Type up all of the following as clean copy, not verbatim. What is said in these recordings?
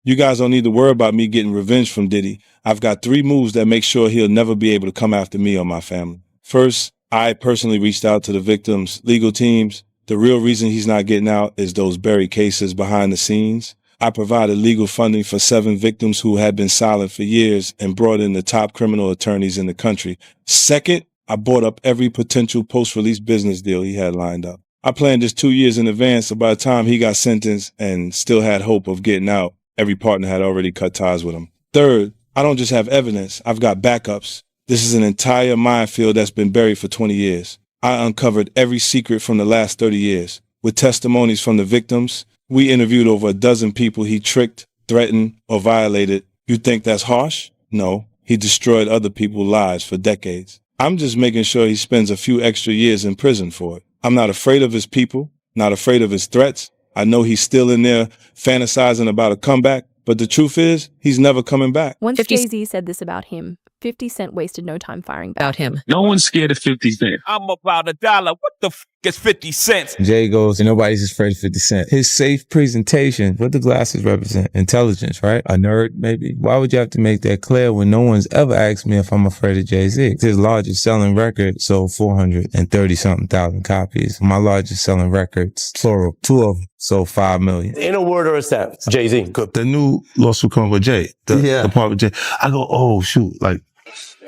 You guys don't need to worry about me getting revenge from Diddy. I've got 3 moves that make sure he'll never be able to come after me or my family. First, I personally reached out to the victims' legal teams. The real reason he's not getting out is those buried cases behind the scenes. I provided legal funding for 7 victims who had been silent for years and brought in the top criminal attorneys in the country. Second, I bought up every potential post-release business deal he had lined up. I planned this 2 years in advance, so by the time he got sentenced and still had hope of getting out, every partner had already cut ties with him. Third, I don't just have evidence, I've got backups. This is an entire minefield that's been buried for 20 years. I uncovered every secret from the last 30 years. With testimonies from the victims, we interviewed over a dozen people he tricked, threatened, or violated. You think that's harsh? No, he destroyed other people's lives for decades. I'm just making sure he spends a few extra years in prison for it. I'm not afraid of his people, not afraid of his threats. I know he's still in there fantasizing about a comeback, but the truth is, he's never coming back. Once Jay-Z said this about him, 50 Cent wasted no time firing back. About him. No one's scared of 50 Cent. I'm about $1. What the f is 50 cents? Jay goes, and nobody's afraid of 50 Cent. His safe presentation, what the glasses represent? Intelligence, right? A nerd, maybe? Why would you have to make that clear when no one's ever asked me if I'm afraid of Jay-Z? His largest selling record sold 430-something thousand copies. My largest selling records, plural, 2 of them, sold 5 million. In a word or a sentence, Jay-Z. The new lawsuit coming with Jay. The part with Jay. I go, oh, shoot, like,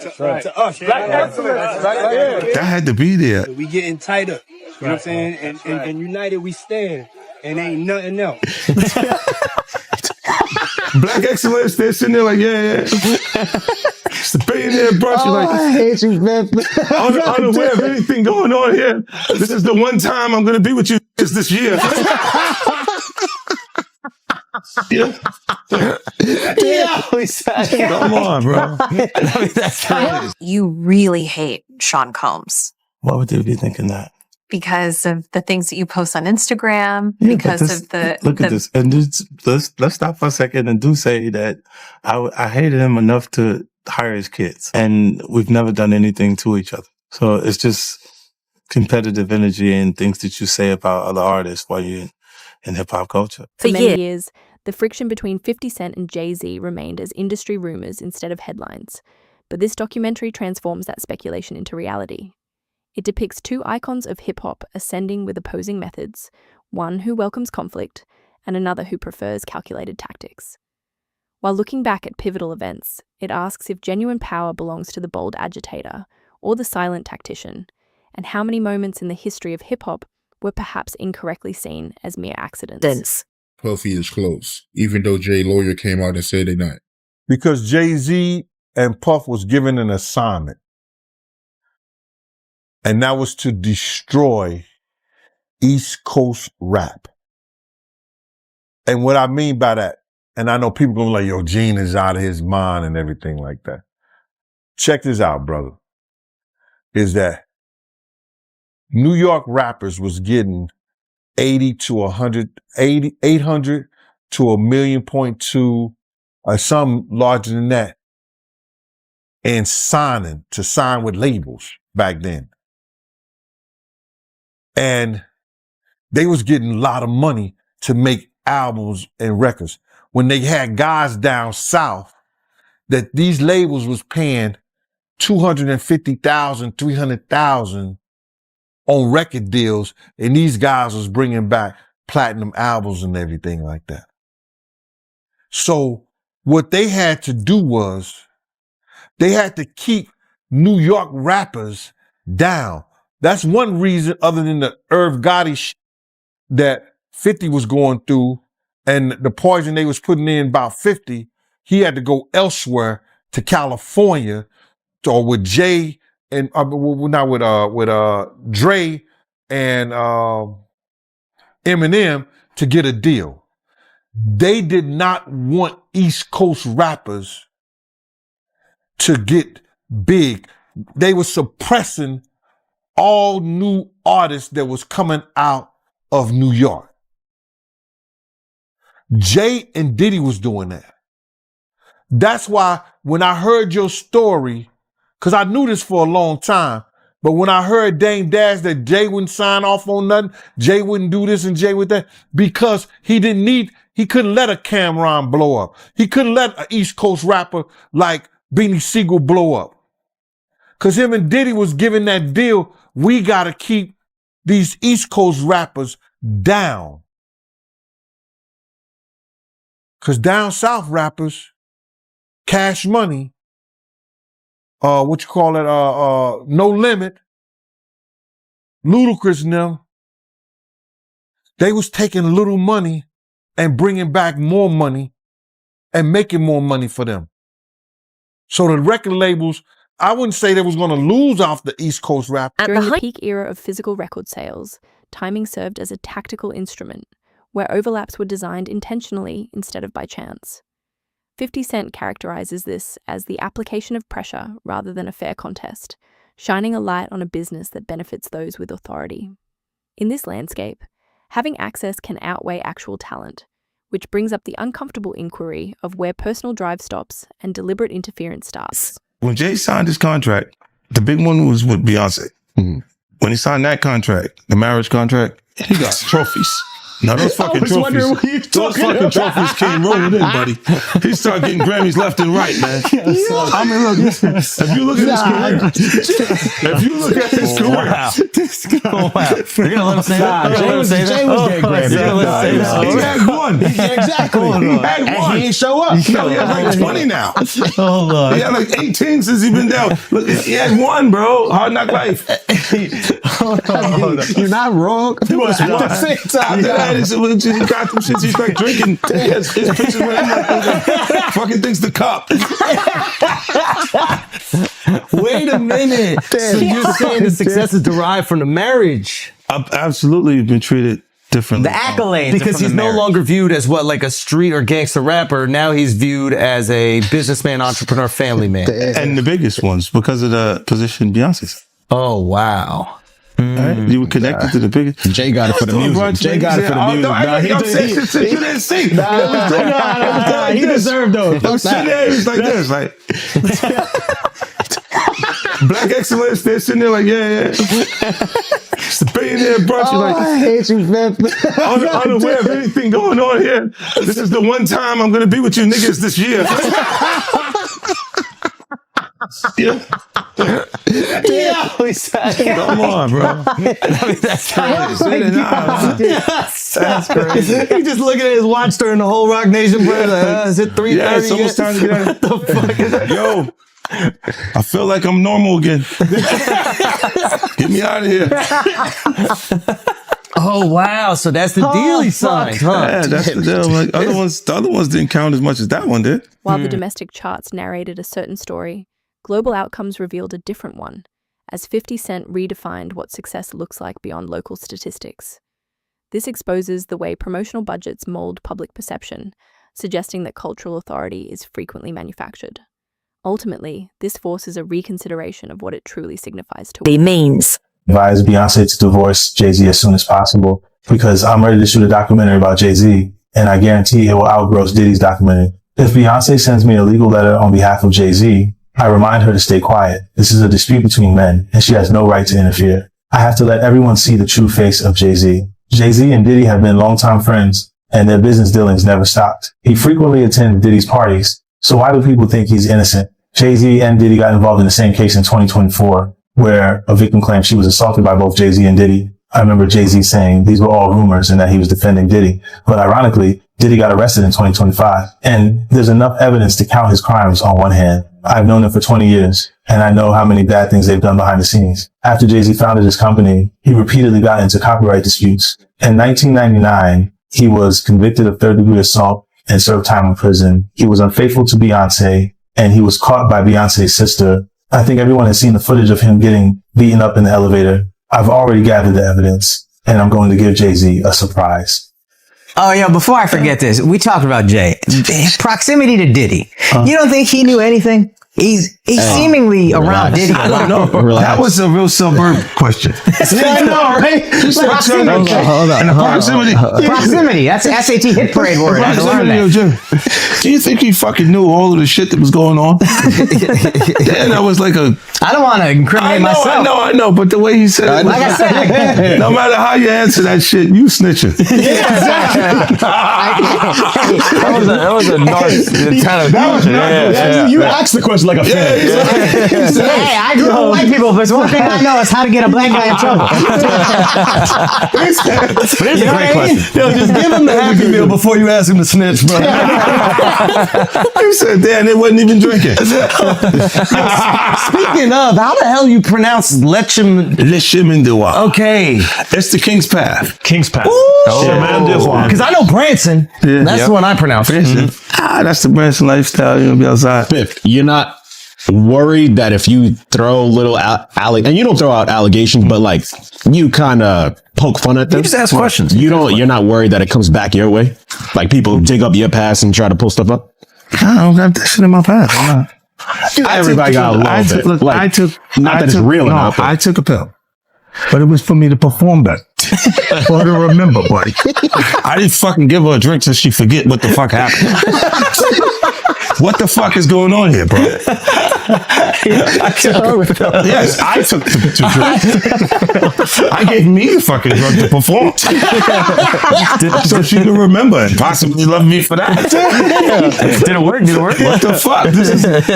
To us, Black excellence. that had to be there. We getting tighter. You know what I'm saying? And united we stand. And ain't nothing else. Black excellence, they're sitting there like, yeah. It's the billionaire brunch. Oh, Like, I hate you, man. unaware of anything going on here. This is the one time I'm going to be with you is this year. Yeah. Come on, bro. That's crazy. You really hate Sean Combs Why would they be thinking that? because of the things that you post on Instagram, Yeah, because but of the... Look at this. And let's stop for a second and do say that I hated him enough to hire his kids. And we've never done anything to each other. So it's just competitive energy and things that you say about other artists while you're in hip-hop culture. For many years, the friction between 50 Cent and Jay-Z remained as industry rumors instead of headlines. But this documentary transforms that speculation into reality. It depicts 2 icons of hip-hop ascending with opposing methods, one who welcomes conflict and another who prefers calculated tactics. While looking back at pivotal events, it asks if genuine power belongs to the bold agitator or the silent tactician, and how many moments in the history of hip-hop were perhaps incorrectly seen as mere accidents. Puffy is close, even though Jay lawyer came out and said they're not. Because Jay-Z and Puff was given an assignment. And that was to destroy East Coast rap. And what I mean by that, and I know people going like, yo, Gene is out of his mind and everything like that. Check this out, brother. Is that New York rappers was getting 800 to 1.2 million, or some larger than that, and sign with labels back then. And they was getting a lot of money to make albums and records. When they had guys down south that these labels was paying $250,000, $300,000 on record deals, and these guys was bringing back platinum albums and everything like that. So what they had to do was they had to keep New York rappers down. That's one reason, other than the Irv Gotti shit that 50 was going through and the poison they was putting in about 50, he had to go elsewhere to California or with Jay and not with Dre and Eminem to get a deal. They did not want East Coast rappers to get big. They were suppressing all new artists that was coming out of New York. Jay and Diddy was doing that. That's why when I heard your story, because I knew this for a long time, but when I heard Dame Dash that Jay wouldn't sign off on nothing, Jay wouldn't do this and Jay would that, because he didn't need, he couldn't let a Cameron blow up. He couldn't let an East Coast rapper like Beanie Siegel blow up. Because him and Diddy was giving that deal, we got to keep these East Coast rappers down. Because down south rappers, Cash Money, No Limit, Ludacris and them, they was taking little money and bringing back more money and making more money for them. So the record labels, I wouldn't say they was going to lose off the East Coast rap. During the peak era of physical record sales, timing served as a tactical instrument, where overlaps were designed intentionally instead of by chance. 50 Cent characterizes this as the application of pressure rather than a fair contest, shining a light on a business that benefits those with authority. In this landscape, having access can outweigh actual talent, which brings up the uncomfortable inquiry of where personal drive stops and deliberate interference starts. When Jay signed his contract, the big one was with Beyonce. Mm-hmm. When he signed that contract, the marriage contract, he got trophies. Now those fucking trophies, trophies came rolling in, buddy. He started getting Grammys left and right, man. I mean, look, if you look at his career, You're gonna let him say that? Jay was getting Grammys. He had one. Exactly. He had one. And he ain't show up. He had like 20 now. Hold on. He had like 18 since he been down. Look, he had one, bro. Hard Knock Life. Hold on. You're not wrong. He was at the same time. He got them shits. He's like drinking. His pictures with him like fucking things the cup. Wait a minute. So you're saying the success is derived from the marriage? I've absolutely been treated differently. The accolades. Because he's no longer viewed as what, like a street or gangster rapper. Now he's viewed as a businessman, entrepreneur, family man. And the biggest ones because of the position Beyonce's. Oh, wow. Right? You were connected to the biggest. Jay got it for the music. Jay got it for the music. You didn't see. He deserved those. I'm sitting there, it was like this, like Black Excellence. They're sitting there like, yeah. It's a billionaire brunch. You're like, I hate you, man. Unaware of anything going on here. This is the one time I'm gonna be with you niggas this year. Yeah. Come on, bro. That's crazy. That's crazy. He just looking at his watch during the whole Rock Nation, bro. Like, is it 3:30? Yeah, it's almost time to get out. What the fuck is that? Yo, I feel like I'm normal again. Get me out of here. Oh wow! So that's the deal he signed, huh? Yeah, that's the deal. Like the other ones didn't count as much as that one did. While the domestic charts narrated a certain story, global outcomes revealed a different one, as 50 Cent redefined what success looks like beyond local statistics. This exposes the way promotional budgets mold public perception, suggesting that cultural authority is frequently manufactured. Ultimately, this forces a reconsideration of what it truly signifies to women. means. Advise Beyonce to divorce Jay-Z as soon as possible because I'm ready to shoot a documentary about Jay-Z, and I guarantee it will outgross Diddy's documentary. If Beyonce sends me a legal letter on behalf of Jay-Z, I remind her to stay quiet. This is a dispute between men, and she has no right to interfere. I have to let everyone see the true face of Jay-Z. Jay-Z and Diddy have been longtime friends, and their business dealings never stopped. He frequently attended Diddy's parties, so why do people think he's innocent? Jay-Z and Diddy got involved in the same case in 2024, where a victim claimed she was assaulted by both Jay-Z and Diddy. I remember Jay-Z saying these were all rumors and that he was defending Diddy. But ironically, Diddy got arrested in 2025. And there's enough evidence to count his crimes on one hand. I've known him for 20 years, and I know how many bad things they've done behind the scenes. After Jay-Z founded his company, he repeatedly got into copyright disputes. In 1999, he was convicted of third-degree assault and served time in prison. He was unfaithful to Beyonce, and he was caught by Beyonce's sister. I think everyone has seen the footage of him getting beaten up in the elevator. I've already gathered the evidence, and I'm going to give Jay-Z a surprise. Oh, yeah, before I forget this, we talked about Jay. Proximity to Diddy. You don't think he knew anything? He's Hey, seemingly around relax. Diddy. I don't know. That was a real suburb question. Yeah, I know, right? Proximity. Hold on. And the proximity. Proximity. That's the SAT hit parade word. I had to learn Proximity of that. Jim. Do you think he fucking knew all of the shit that was going on? And that was like a. I don't want to incriminate myself. I know, but the way he said it, Like I said, no matter how you answer that shit, you snitching. That was a narc kind of. That was You asked the question like a fan. hey, I grew up with white people. If there's one thing I know, is how to get a black guy in trouble. But it's a great question. Yo, just give him the Happy Meal before you ask him to snitch, bro. You said, damn, they wasn't even drinking. Speaking of, how the hell you pronounce Lechem? Lechemin Okay. It's the King's Path. King's Path. Chemin de Roi. Because I know Branson. That's the one I pronounce. That's the Branson lifestyle. You're gonna be outside. Biff, you're not worried that if you throw little and you don't throw out allegations, but like you kind of poke fun at them. You just ask questions. You're not worried that it comes back your way? Like people dig up your past and try to pull stuff up? I don't got that shit in my past. I'm not. Everybody got a little bit. I took real enough. I took a pill, but it was for me to perform better. For her to remember, buddy. I didn't fucking give her a drink so she forget what the fuck happened. What the fuck is going on here, bro? Yes, I took the drink. I gave me the fucking drug to perform. So she can remember and possibly love me for that. Did it work? What the fuck?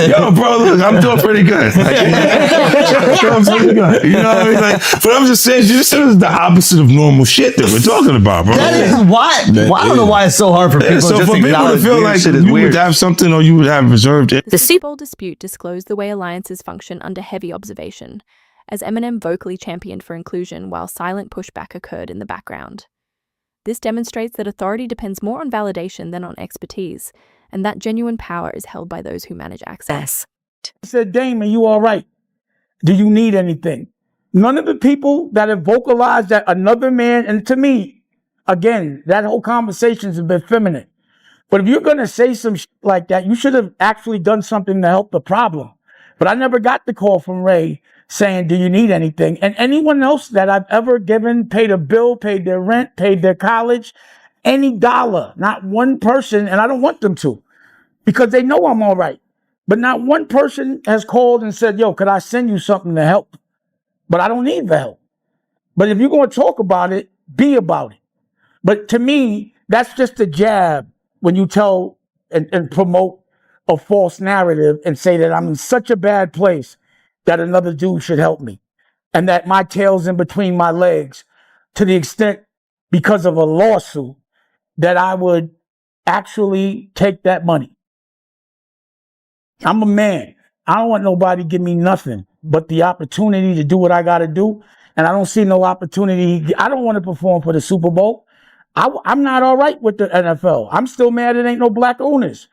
Yo, bro, look, I'm doing pretty good. Like, I'm pretty good. You know what I mean? Like, but I'm just saying, this is the opposite of normal shit that we're talking about, bro. That is why. I don't know why it's so hard for people so just for to people to feel like you would have something or you would have reserved it. The Super Bowl dispute disclosed the way alliances function under heavy observation, as Eminem vocally championed for inclusion while silent pushback occurred in the background. This demonstrates that authority depends more on validation than on expertise, and that genuine power is held by those who manage access. I said, Damon, you all right? Do you need anything? None of the people that have vocalized that another man, and to me, again, that whole conversation's a bit feminine. But if you're going to say some shit like that, you should have actually done something to help the problem. But I never got the call from Ray saying, do you need anything? And anyone else that I've ever given, paid a bill, paid their rent, paid their college, any dollar, not one person, and I don't want them to, because they know I'm all right. But not one person has called and said, yo, could I send you something to help? But I don't need the help. But if you're going to talk about it, be about it. But to me, that's just a jab when you tell and promote a false narrative and say that I'm in such a bad place that another dude should help me and that my tail's in between my legs to the extent because of a lawsuit that I would actually take that money. I'm a man. I don't want nobody to give me nothing but the opportunity to do what I got to do. And I don't see no opportunity. I don't want to perform for the Super Bowl. I'm not all right with the NFL. I'm still mad it ain't no black owners.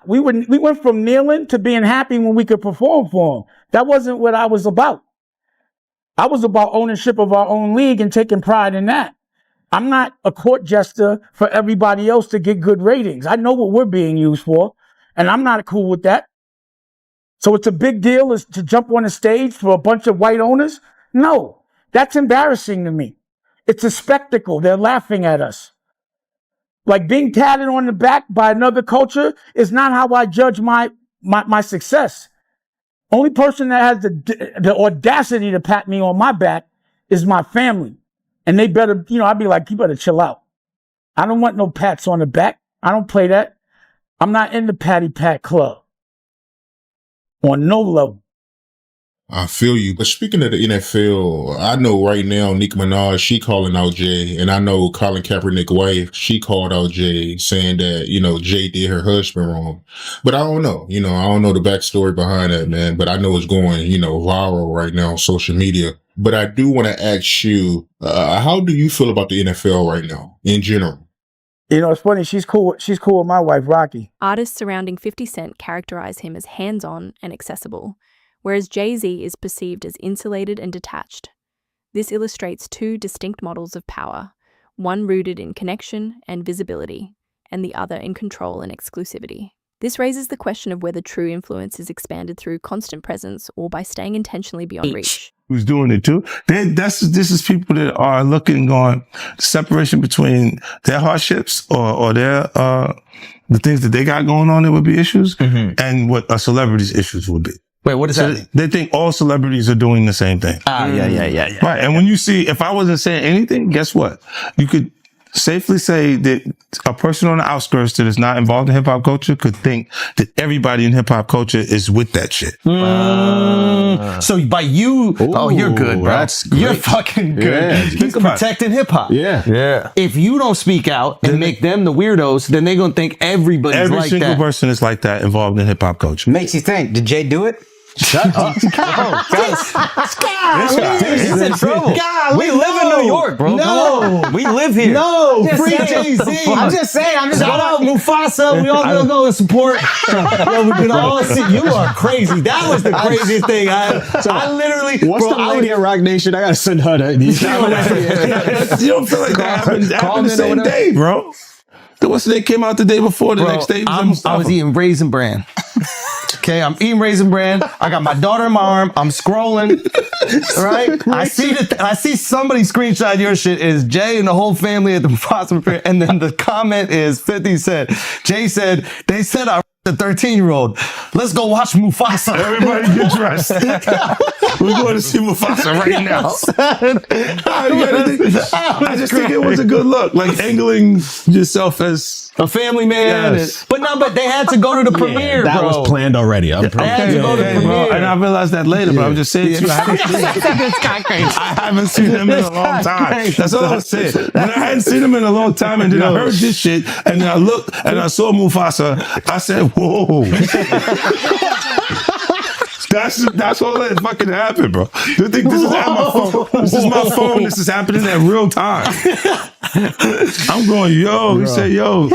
We went from kneeling to being happy when we could perform for them. That wasn't what I was about. I was about ownership of our own league and taking pride in that. I'm not a court jester for everybody else to get good ratings. I know what we're being used for, and I'm not cool with that. So it's a big deal is to jump on a stage for a bunch of white owners? No, that's embarrassing to me. It's a spectacle. They're laughing at us. Like being tatted on the back by another culture is not how I judge my success. Only person that has the audacity to pat me on my back is my family. And they better, I'd be like, you better chill out. I don't want no pats on the back. I don't play that. I'm not in the patty pat club. On no level. I feel you. But speaking of the NFL, I know right now Nicki Minaj, she calling out Jay. And I know Colin Kaepernick's wife, she called out Jay saying that, Jay did her husband wrong. But I don't know. I don't know the backstory behind that, man. But I know it's going, viral right now on social media. But I do want to ask you, how do you feel about the NFL right now in general? It's funny. She's cool with my wife, Rocky. Artists surrounding 50 Cent characterize him as hands-on and accessible, whereas Jay-Z is perceived as insulated and detached. This illustrates two distinct models of power, one rooted in connection and visibility, and the other in control and exclusivity. This raises the question of whether true influence is expanded through constant presence or by staying intentionally beyond reach. Who's doing it too? This is people that are looking on separation between their hardships or their the things that they got going on that would be issues and what a celebrity's issues would be. Wait, what does that mean? They think all celebrities are doing the same thing. Yeah. Right. And when you see, if I wasn't saying anything, guess what? You could safely say that a person on the outskirts that is not involved in hip hop culture could think that everybody in hip hop culture is with that shit. So by you, you're good, bro. You're fucking good. Yeah, He's protecting hip hop. Yeah. If you don't speak out and make them the weirdos, then they're gonna think everybody's like that. Every single person is like that involved in hip hop culture. Makes you think, did Jay do it? Shut up. He's in trouble. We live in New York, bro. No. We live here. No. Free Jay-Z. I'm just saying. Shout out Mufasa. We all gonna go and support. Yo, we can all see. You are crazy. That was the craziest thing. I literally. What's the lady at Rock Nation? I gotta send her that. You don't feel like that happened the same day, bro. What's the day came out the day before the next day? I was eating Raisin Bran. Okay, I'm eating Raisin Bran. I got my daughter in my arm. I'm scrolling. Right? I see somebody screenshot your shit is Jay and the whole family at the Mufasa Fair. And then the comment is 50 Cent. Jay said, they said I the 13-year-old. Let's go watch Mufasa. Everybody get dressed. We're going to see Mufasa right now. I just think it was a good look. Like angling yourself as a family man. Yes. But they had to go to the premiere, that was planned already. I'm they had to go to the premiere. And I realized that later, but I'm just saying to you, I haven't seen him in a long time. That's all I'm saying. When I hadn't seen him in a long time and then I heard this shit and then I looked and I saw Mufasa, I said, whoa. That's all that fucking happened, bro. You think this is on my phone? This is my phone. This is happening at real time. I'm going, yo. He said, yo.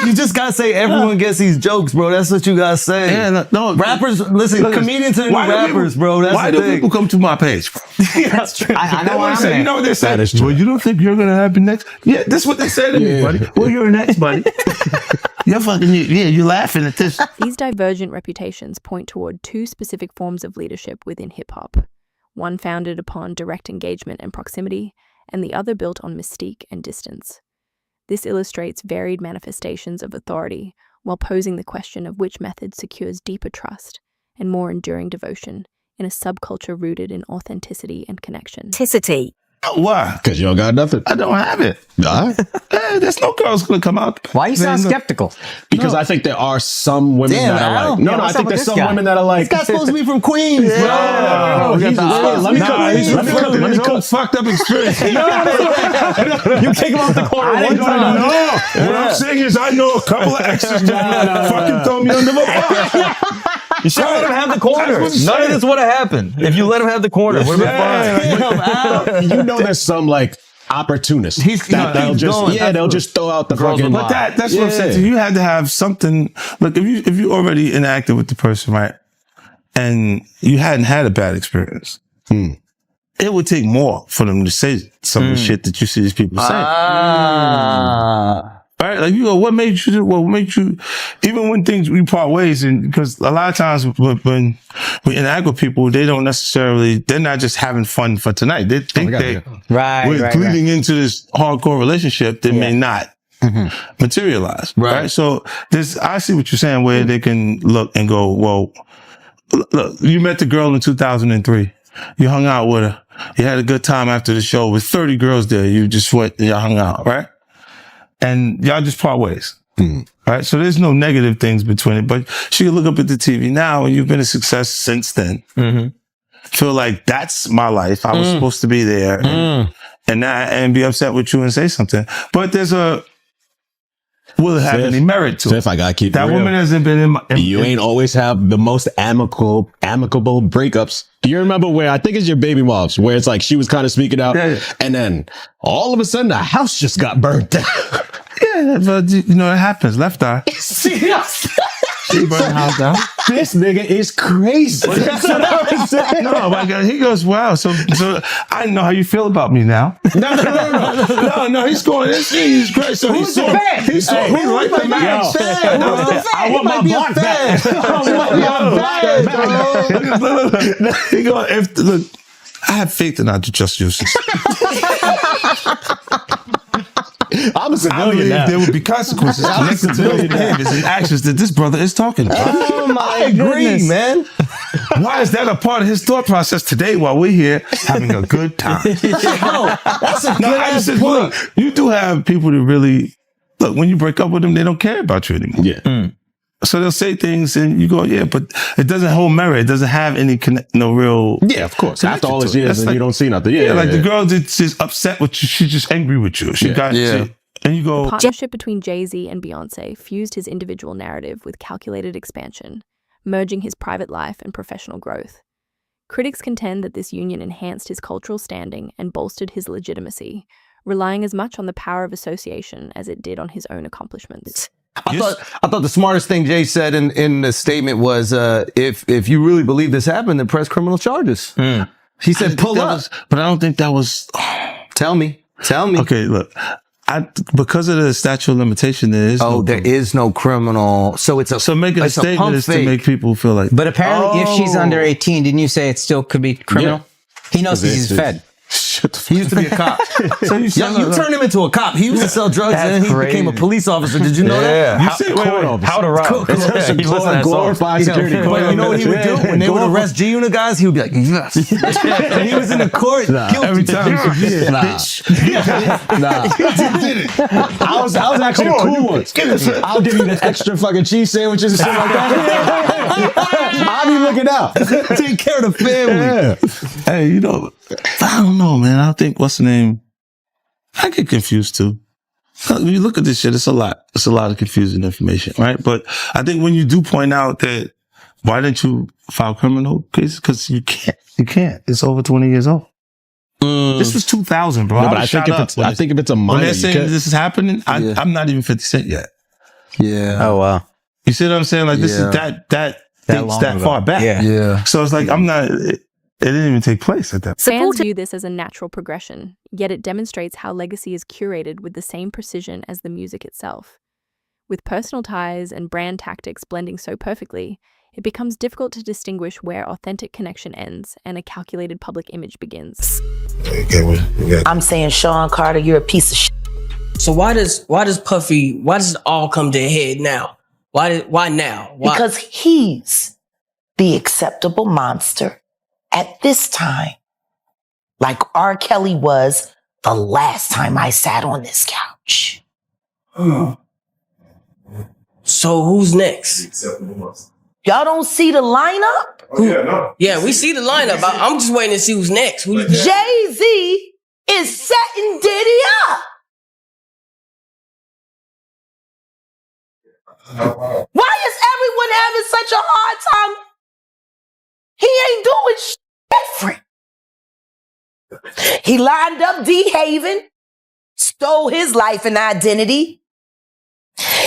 You just gotta say everyone gets these jokes, bro. That's what you gotta say. Yeah, no. Rappers, listen, comedians are new rappers, bro. That's why do people come to my page, bro? That's true. I know what I'm saying. You know what they say? Well, you don't think you're gonna happen next? Yeah, this is what they said to me, buddy. Well, you're next, buddy. You're fucking, you're laughing at this. These divergent reputations point toward two specific forms of leadership within hip-hop, one founded upon direct engagement and proximity, and the other built on mystique and distance. This illustrates varied manifestations of authority while posing the question of which method secures deeper trust and more enduring devotion in a subculture rooted in authenticity and connection. Why? Because you don't got nothing. I don't have it. There's no girls gonna come out. Why you sound skeptical? Because I think there are some women that are like. No, I think there's some women that are like. This guy's supposed to be from Queens, bro. Let me come fucked up experience. You kick him off the corner one time. No. What I'm saying is I know a couple of exes that fucking throw me under the bus. You should let him have the corner. None of this would have happened if you let him have the corner. Would have been fine. You know, there's some like opportunists they'll just throw out the fucking. But that's what I'm saying. So you had to have something. Look, if you already interacted with the person, right, and you hadn't had a bad experience, it would take more for them to say some of the shit that you see these people say. Right? Like, you go, what made you do? What made you, even when we part ways, and because a lot of times when we interact with people, they're not just having fun for tonight. They think we're bleeding into this hardcore relationship that may not materialize. Right? So I see what you're saying, where they can look and go, well, look, you met the girl in 2003. You hung out with her. You had a good time after the show with 30 girls there. You just went and y'all hung out, right? And y'all just part ways. Right? So there's no negative things between it, but she can look up at the TV now and you've been a success since then. Feel like that's my life. I was supposed to be there and be upset with you and say something. But will it have any merit to it? If I gotta keep that it real, woman hasn't been you ain't always have the most amicable breakups. Do you remember where I think it's your baby moms, where it's like she was kind of speaking out, and then all of a sudden the house just got burnt down. Yeah, but you know it happens. Left eye. She burned the house down. This nigga is crazy. That's what I'm saying. No, my God, he goes, wow. So I know how you feel about me now. No. He's going. He's great. So Who's the fan? He liked the match. I want my block back. He go, look, I have faith in our justice. I'm a I civilian believe now. there would be consequences connected to those behaviors and actions that this brother is talking about. Oh my goodness, man. Why is that a part of his thought process today while we're here having a good time? That's a good ass point. Look, you do have people that really, look, when you break up with them, they don't care about you anymore. Yeah. So they'll say things and you go, yeah, but it doesn't hold merit. It doesn't have any real. Yeah, of course. After all these years, That's and like, you don't see nothing. Yeah, the girl that's just upset with you. She's just angry with you. She got you. And you go. The partnership between Jay-Z and Beyonce fused his individual narrative with calculated expansion, merging his private life and professional growth. Critics contend that this union enhanced his cultural standing and bolstered his legitimacy, relying as much on the power of association as it did on his own accomplishments. I thought the smartest thing Jay said in the statement was, if you really believe this happened, then press criminal charges. He said, pull up. But I don't think that was. Tell me. Okay, look. Because of the statute of limitation, there is there is no criminal. So it's making a statement is to make people feel like. But apparently, if she's under 18, didn't you say it still could be criminal? Yeah. He knows he's fed. He used to be a cop. So you turned him into a cop. He used to sell drugs and then he became a police officer. Did you know that? You said, How to rob. Glorified security. But you know what he would do? When they would arrest G-Unit guys, he would be like, yes. And he was in the court guilty. Every time. I was actually the cool one. I'll give you the extra fucking cheese sandwiches and shit like that. I'll be looking out. Take care of the family. Hey, I don't know, man. I think, what's the name? I get confused too. When you look at this shit, it's a lot. It's a lot of confusing information, right? But I think when you do point out that, why didn't you file criminal cases? Because you can't. You can't. It's over 20 years old. This was 2000, bro. No, but I think if it's a minor, when they're saying this is happening, I'm not even 50 Cent yet. Yeah. Oh, wow. You see what I'm saying? Like, this is that dates that far back. Yeah. So it's like, it didn't even take place at that point. Fans view this as a natural progression, yet it demonstrates how legacy is curated with the same precision as the music itself. With personal ties and brand tactics blending so perfectly, it becomes difficult to distinguish where authentic connection ends and a calculated public image begins. I'm saying, Sean Carter, you're a piece of shit. So why does it all come to a head now? Why now? Why? Because he's the acceptable monster at this time, like R. Kelly was the last time I sat on this couch. So who's next? Y'all don't see the lineup? Yeah, we see the lineup. I'm just waiting to see who's next. Jay-Z is setting Diddy up. Why is everyone having such a hard time? He ain't doing shit different. He lined up D. Haven, stole his life and identity.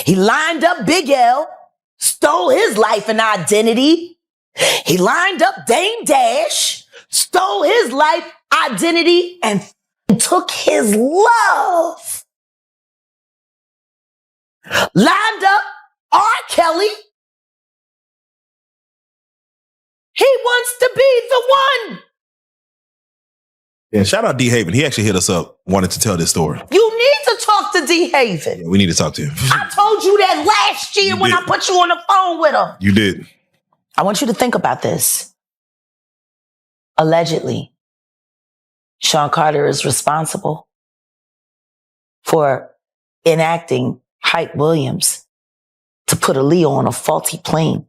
He lined up Big L, stole his life and identity. He lined up Dame Dash, stole his life, identity, and took his love. Lined up R. Kelly. He wants to be the one. Yeah, shout out D. Haven. He actually hit us up, wanted to tell this story. You need to talk to D. Haven. Yeah, we need to talk to him. I told you that last year when I put you on the phone with him. You did. I want you to think about this. Allegedly, Sean Carter is responsible for enacting Hype Williams to put Aaliyah on a faulty plane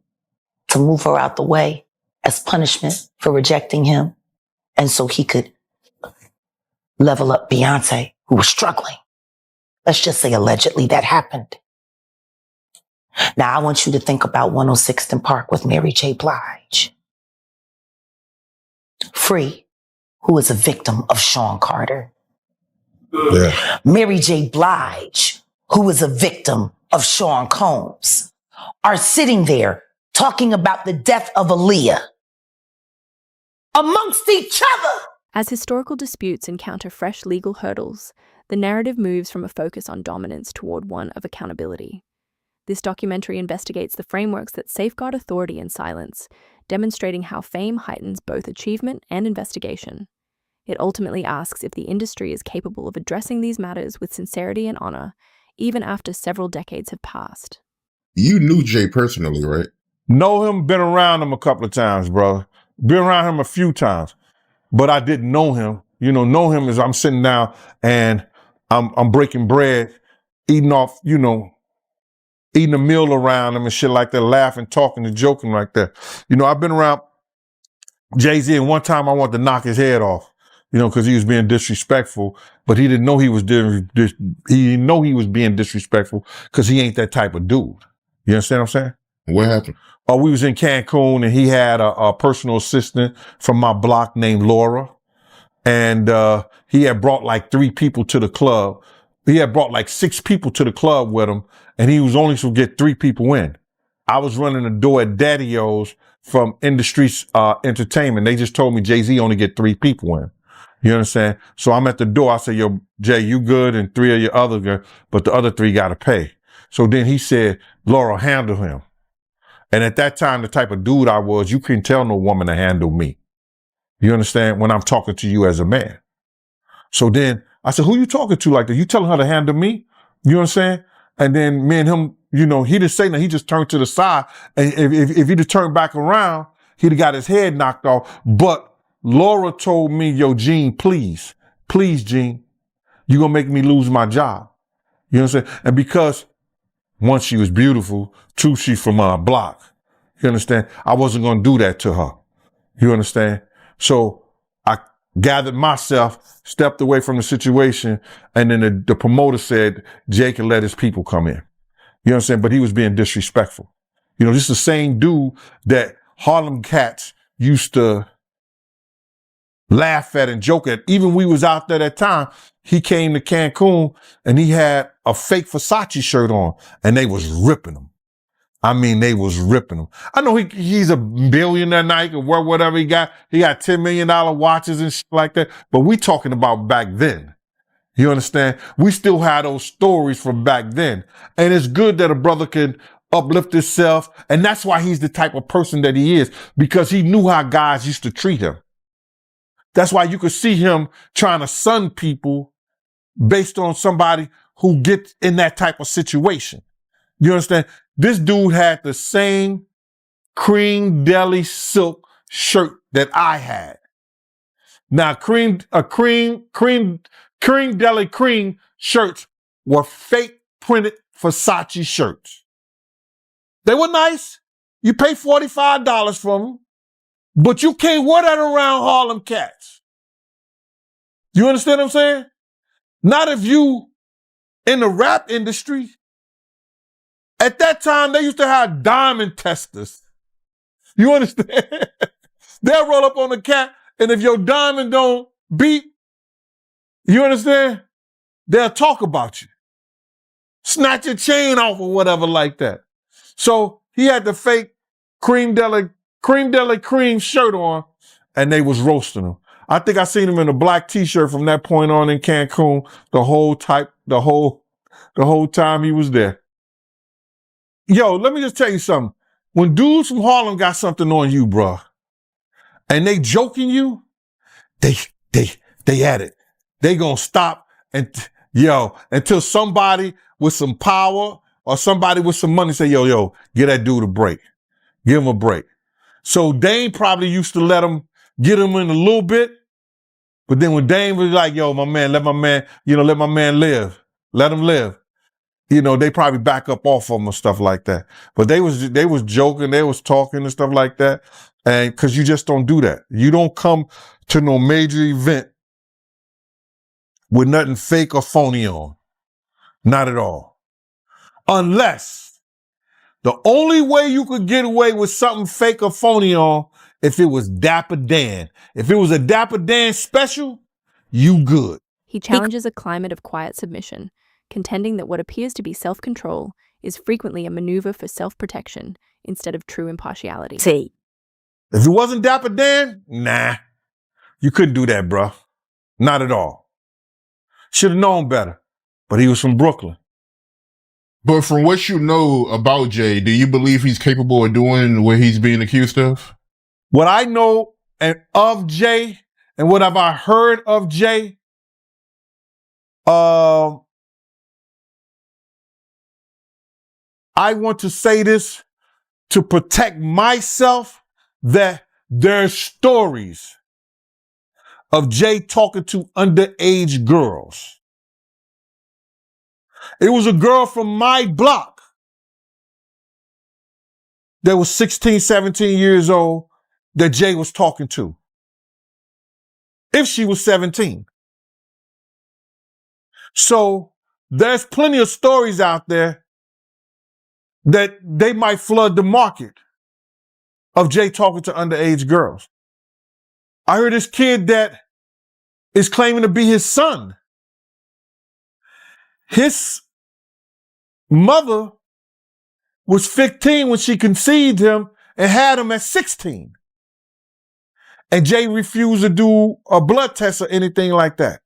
to move her out the way as punishment for rejecting him, and so he could level up Beyonce, who was struggling. Let's just say allegedly that happened. Now I want you to think about 106th Park with Mary J. Blige. Free, who is a victim of Sean Carter. Yeah. Mary J. Blige, who is a victim of Sean Combs. are sitting there talking about the death of Aaliyah amongst each other. As historical disputes encounter fresh legal hurdles, the narrative moves from a focus on dominance toward one of accountability. This documentary investigates the frameworks that safeguard authority and silence, demonstrating how fame heightens both achievement and investigation. It ultimately asks if the industry is capable of addressing these matters with sincerity and honor, even after several decades have passed. You knew Jay personally, right? Know him, been around him a couple of times, brother. Been around him a few times, but I didn't know him. Know him as I'm sitting down and I'm breaking bread, eating off, eating a meal around him and shit like that, laughing, talking and joking like that. I've been around Jay-Z, and one time I wanted to knock his head off, because he was being disrespectful, but he didn't know he was being disrespectful because he ain't that type of dude. You understand what I'm saying? What happened? We was in Cancun and he had a personal assistant from my block named Laura. And he had brought like 3 people to the club. He had brought like 6 people to the club with him, and he was only supposed to get 3 people in. I was running the door at Daddy-O's from Industry Entertainment. They just told me Jay-Z only get 3 people in. You understand? So I'm at the door. I said, yo, Jay, you good? And 3 of your other good, but the other 3 got to pay. So then he said, Laura, handle him. And at that time, the type of dude I was, you couldn't tell no woman to handle me. You understand? When I'm talking to you as a man. So then I said, who you talking to like that? You telling her to handle me? You understand? And then me and him, he didn't say nothing. He just turned to the side. And if he'd have turned back around, he'd have got his head knocked off. But Laura told me, yo, Gene, please, Gene, you're going to make me lose my job. You know what I'm saying? And because one, she was beautiful. 2, she's from our block. You understand? I wasn't going to do that to her. You understand? So I gathered myself, stepped away from the situation, and then the promoter said Jay can let his people come in. You know what I'm saying? But he was being disrespectful. This is the same dude that Harlem cats used to laugh at and joke at. Even we was out there that time, he came to Cancun and he had a fake Versace shirt on and they was ripping him. I mean, they was ripping him. I know he's a billionaire now. He can wear whatever he got. He got $10 million watches and shit like that. But we talking about back then. You understand? We still had those stories from back then. And it's good that a brother can uplift himself. And that's why he's the type of person that he is, because he knew how guys used to treat him. That's why you could see him trying to sun people based on somebody who gets in that type of situation. You understand? This dude had the same cream deli silk shirt that I had. Now, cream deli cream shirts were fake printed Versace shirts. They were nice. You pay $45 for them, but you can't wear that around Harlem cats. You understand what I'm saying? Not if you in the rap industry. At that time, they used to have diamond testers. You understand? They'll roll up on the cat, and if your diamond don't beat, you understand? They'll talk about you. Snatch your chain off or whatever like that. So he had the fake cream deli cream shirt on, and they was roasting him. I think I seen him in a black t-shirt from that point on in Cancun the whole time he was there. Yo, let me just tell you something. When dudes from Harlem got something on you, bro, and they joking you, they at it. They gonna stop until somebody with some power or somebody with some money say, yo, get that dude a break. Give him a break. So Dame probably used to let him get him in a little bit, but then when Dame was like, yo, my man, let my man live. Let him live. They probably back up off of them and stuff like that. But they was joking, they was talking and stuff like that. And cause you just don't do that. You don't come to no major event with nothing fake or phony on. Not at all. Unless the only way you could get away with something fake or phony on, if it was Dapper Dan. If it was a Dapper Dan special, you good. He challenges a climate of quiet submission, contending that what appears to be self-control is frequently a maneuver for self-protection instead of true impartiality. If it wasn't Dapper Dan, nah, you couldn't do that, bruh. Not at all. Should have known better, but he was from Brooklyn. But from what you know about Jay, do you believe he's capable of doing what he's being accused of? What I know of Jay and what have I heard of Jay, I want to say this to protect myself, that there's stories of Jay talking to underage girls. It was a girl from my block that was 16, 17 years old that Jay was talking to. If she was 17. So there's plenty of stories out there that they might flood the market of Jay talking to underage girls. I heard this kid that is claiming to be his son. His mother was 15 when she conceived him and had him at 16. And Jay refused to do a blood test or anything like that.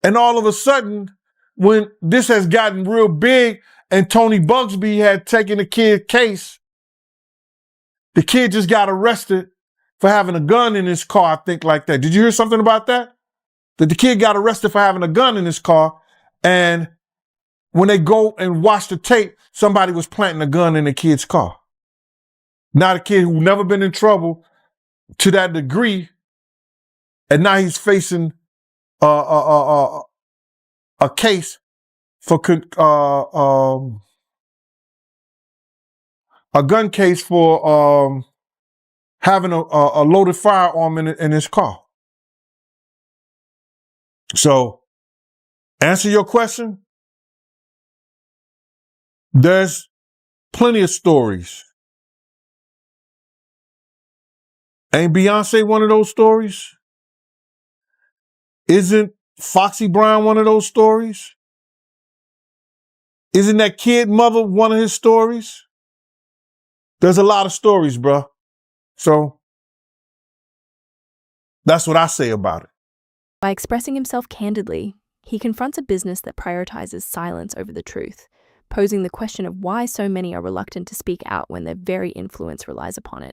And all of a sudden, when this has gotten real big and Tony Bugsby had taken the kid's case, the kid just got arrested for having a gun in his car, I think, like that. Did you hear something about that? That the kid got arrested for having a gun in his car, and when they go and watch the tape, somebody was planting a gun in the kid's car. Now the kid who never been in trouble to that degree, and now he's facing a case for a gun case for having a loaded firearm in his car. So, answer your question. There's plenty of stories. Ain't Beyonce one of those stories? Isn't Foxy Brown one of those stories? Isn't that kid mother one of his stories? There's a lot of stories, bro. So that's what I say about it. By expressing himself candidly, he confronts a business that prioritizes silence over the truth, posing the question of why so many are reluctant to speak out when their very influence relies upon it.